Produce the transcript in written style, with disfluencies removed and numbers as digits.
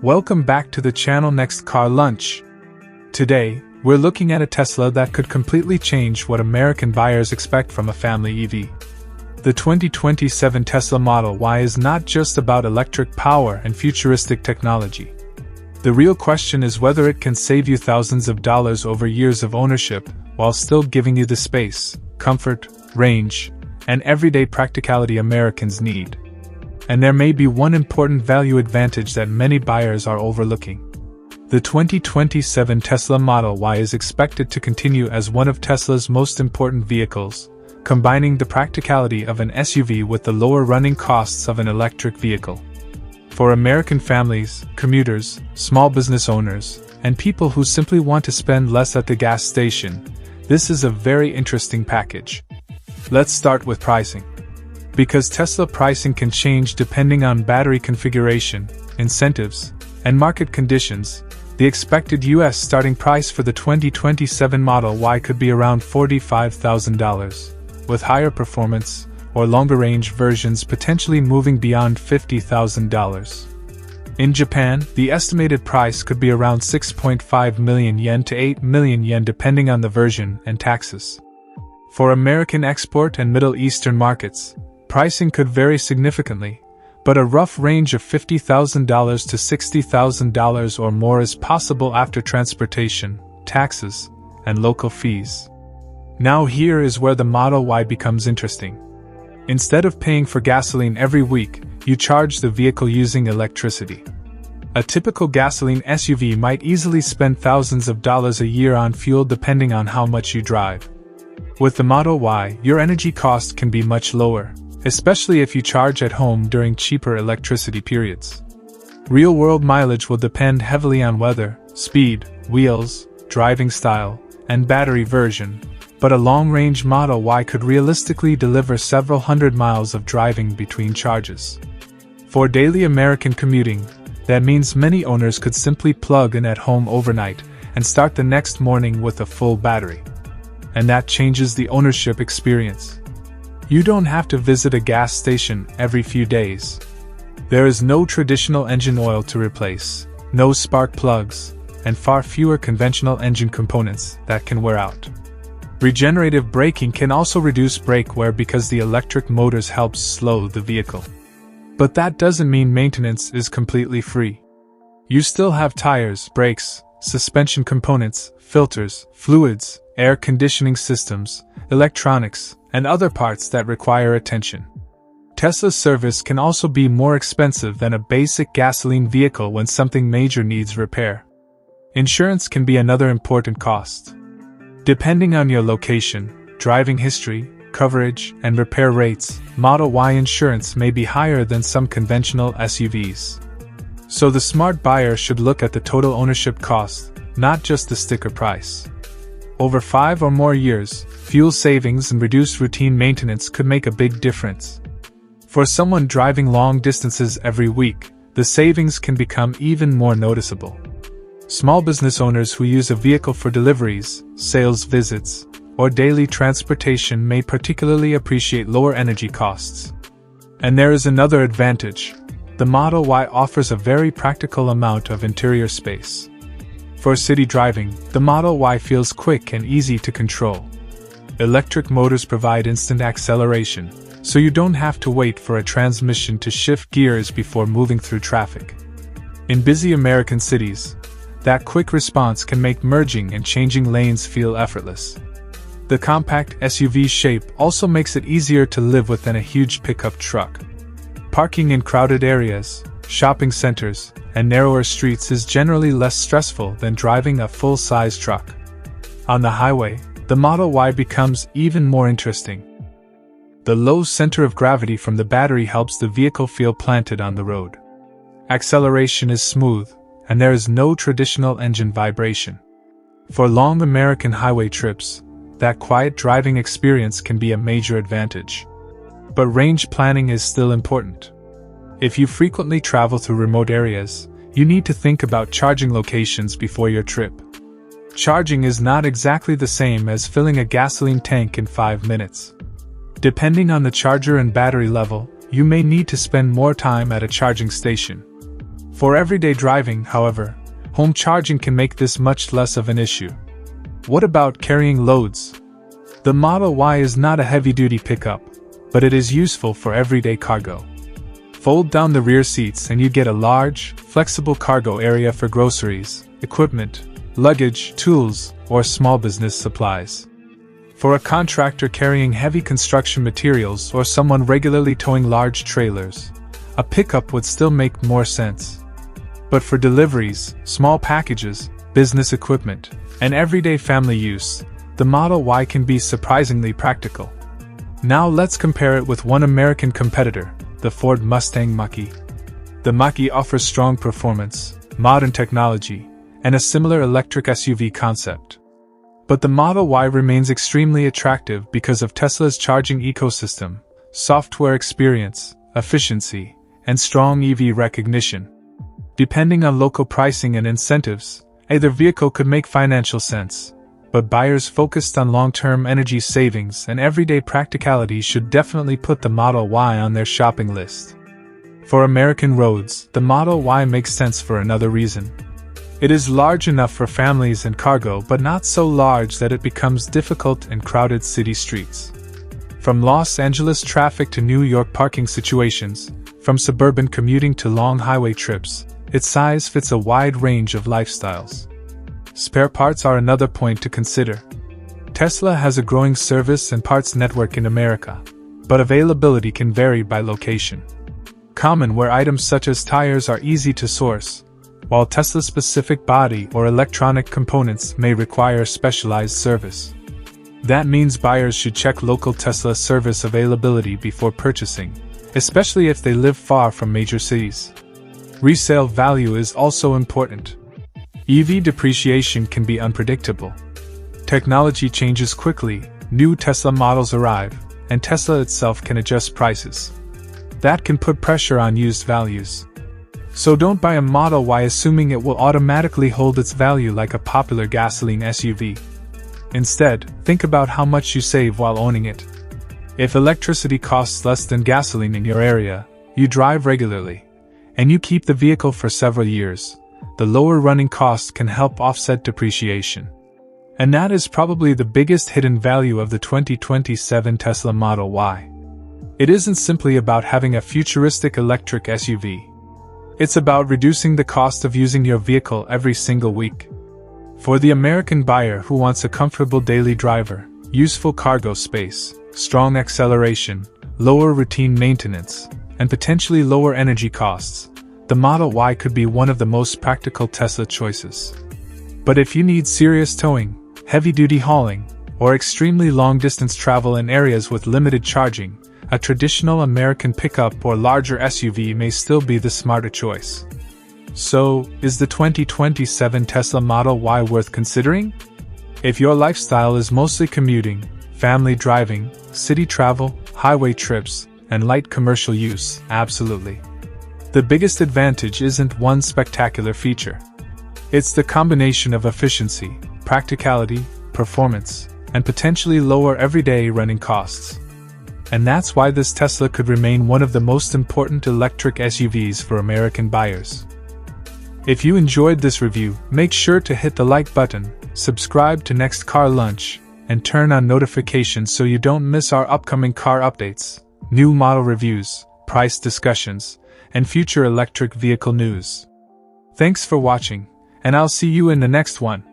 Welcome back to the channel Next Car Lunch. Today, we're looking at a Tesla that could completely change what American buyers expect from a family EV. The 2027 Tesla Model Y is not just about electric power and futuristic technology. The real question is whether it can save you thousands of dollars over years of ownership while still giving you the space, comfort, range, and everyday practicality Americans need. And there may be one important value advantage that many buyers are overlooking. The 2027 Tesla Model Y is expected to continue as one of Tesla's most important vehicles, combining the practicality of an SUV with the lower running costs of an electric vehicle. For American families, commuters, small business owners, and people who simply want to spend less at the gas station, this is a very interesting package. Let's start with pricing. Because Tesla pricing can change depending on battery configuration, incentives, and market conditions, the expected US starting price for the 2027 Model Y could be around $45,000, with higher performance or longer range versions potentially moving beyond $50,000. In Japan, the estimated price could be around 6.5 million yen to 8 million yen depending on the version and taxes. For American export and Middle Eastern markets, pricing could vary significantly, but a rough range of $50,000 to $60,000 or more is possible after transportation, taxes, and local fees. Now here is where the Model Y becomes interesting. Instead of paying for gasoline every week, you charge the vehicle using electricity. A typical gasoline SUV might easily spend thousands of dollars a year on fuel depending on how much you drive. With the Model Y, your energy cost can be much lower, especially if you charge at home during cheaper electricity periods. Real-world mileage will depend heavily on weather, speed, wheels, driving style, and battery version, but a long-range Model Y could realistically deliver several hundred miles of driving between charges. For daily American commuting, that means many owners could simply plug in at home overnight and start the next morning with a full battery. And that changes the ownership experience. You don't have to visit a gas station every few days. There is no traditional engine oil to replace, no spark plugs, and far fewer conventional engine components that can wear out. Regenerative braking can also reduce brake wear because the electric motors help slow the vehicle. But that doesn't mean maintenance is completely free. You still have tires, brakes, suspension components, filters, fluids, air conditioning systems, electronics, and other parts that require attention. Tesla's service can also be more expensive than a basic gasoline vehicle when something major needs repair. Insurance can be another important cost. Depending on your location, driving history, coverage, and repair rates, Model Y insurance may be higher than some conventional SUVs. So the smart buyer should look at the total ownership cost, not just the sticker price. Over 5 or more years, fuel savings and reduced routine maintenance could make a big difference. For someone driving long distances every week, the savings can become even more noticeable. Small business owners who use a vehicle for deliveries, sales visits, or daily transportation may particularly appreciate lower energy costs. And there is another advantage. The Model Y offers a very practical amount of interior space. For city driving, the Model Y feels quick and easy to control. Electric motors provide instant acceleration, so you don't have to wait for a transmission to shift gears before moving through traffic. In busy American cities, that quick response can make merging and changing lanes feel effortless. The compact SUV shape also makes it easier to live with than a huge pickup truck. Parking in crowded areas, shopping centers, and narrower streets is generally less stressful than driving a full-size truck. On the highway, the Model Y becomes even more interesting. The low center of gravity from the battery helps the vehicle feel planted on the road. Acceleration is smooth, and there is no traditional engine vibration. For long American highway trips, that quiet driving experience can be a major advantage. But range planning is still important. If you frequently travel through remote areas, you need to think about charging locations before your trip. Charging is not exactly the same as filling a gasoline tank in 5 minutes. Depending on the charger and battery level, you may need to spend more time at a charging station. For everyday driving, however, home charging can make this much less of an issue. What about carrying loads? The Model Y is not a heavy-duty pickup, but it is useful for everyday cargo. Fold down the rear seats and you get a large, flexible cargo area for groceries, equipment, luggage, tools, or small business supplies. For a contractor carrying heavy construction materials or someone regularly towing large trailers, a pickup would still make more sense. But for deliveries, small packages, business equipment, and everyday family use, the Model Y can be surprisingly practical. Now let's compare it with one American competitor, the Ford Mustang Mach-E. The Mach-E offers strong performance, modern technology, and a similar electric SUV concept. But the Model Y remains extremely attractive because of Tesla's charging ecosystem, software experience, efficiency, and strong EV recognition. Depending on local pricing and incentives, either vehicle could make financial sense, but buyers focused on long-term energy savings and everyday practicality should definitely put the Model Y on their shopping list. For American roads, the Model Y makes sense for another reason. It is large enough for families and cargo, but not so large that it becomes difficult in crowded city streets. From Los Angeles traffic to New York parking situations, from suburban commuting to long highway trips, its size fits a wide range of lifestyles. Spare parts are another point to consider. Tesla has a growing service and parts network in America, but availability can vary by location. Common where items such as tires are easy to source, while Tesla-specific body or electronic components may require specialized service. That means buyers should check local Tesla service availability before purchasing, especially if they live far from major cities. Resale value is also important. EV depreciation can be unpredictable. Technology changes quickly, new Tesla models arrive, and Tesla itself can adjust prices. That can put pressure on used values. So don't buy a Model Y assuming it will automatically hold its value like a popular gasoline SUV. Instead, think about how much you save while owning it. If electricity costs less than gasoline in your area, you drive regularly, and you keep the vehicle for several years, the lower running costs can help offset depreciation. And that is probably the biggest hidden value of the 2027 Tesla Model Y. It isn't simply about having a futuristic electric SUV. It's about reducing the cost of using your vehicle every single week. For the American buyer who wants a comfortable daily driver, useful cargo space, strong acceleration, lower routine maintenance, and potentially lower energy costs, the Model Y could be one of the most practical Tesla choices. But if you need serious towing, heavy-duty hauling, or extremely long-distance travel in areas with limited charging, a traditional American pickup or larger SUV may still be the smarter choice. So, is the 2027 Tesla Model Y worth considering? If your lifestyle is mostly commuting, family driving, city travel, highway trips, and light commercial use, absolutely. The biggest advantage isn't one spectacular feature. It's the combination of efficiency, practicality, performance, and potentially lower everyday running costs. And that's why this Tesla could remain one of the most important electric SUVs for American buyers. If you enjoyed this review, make sure to hit the like button, subscribe to Next Car Lunch, and turn on notifications so you don't miss our upcoming car updates, new model reviews, price discussions, and future electric vehicle news. Thanks for watching, and I'll see you in the next one.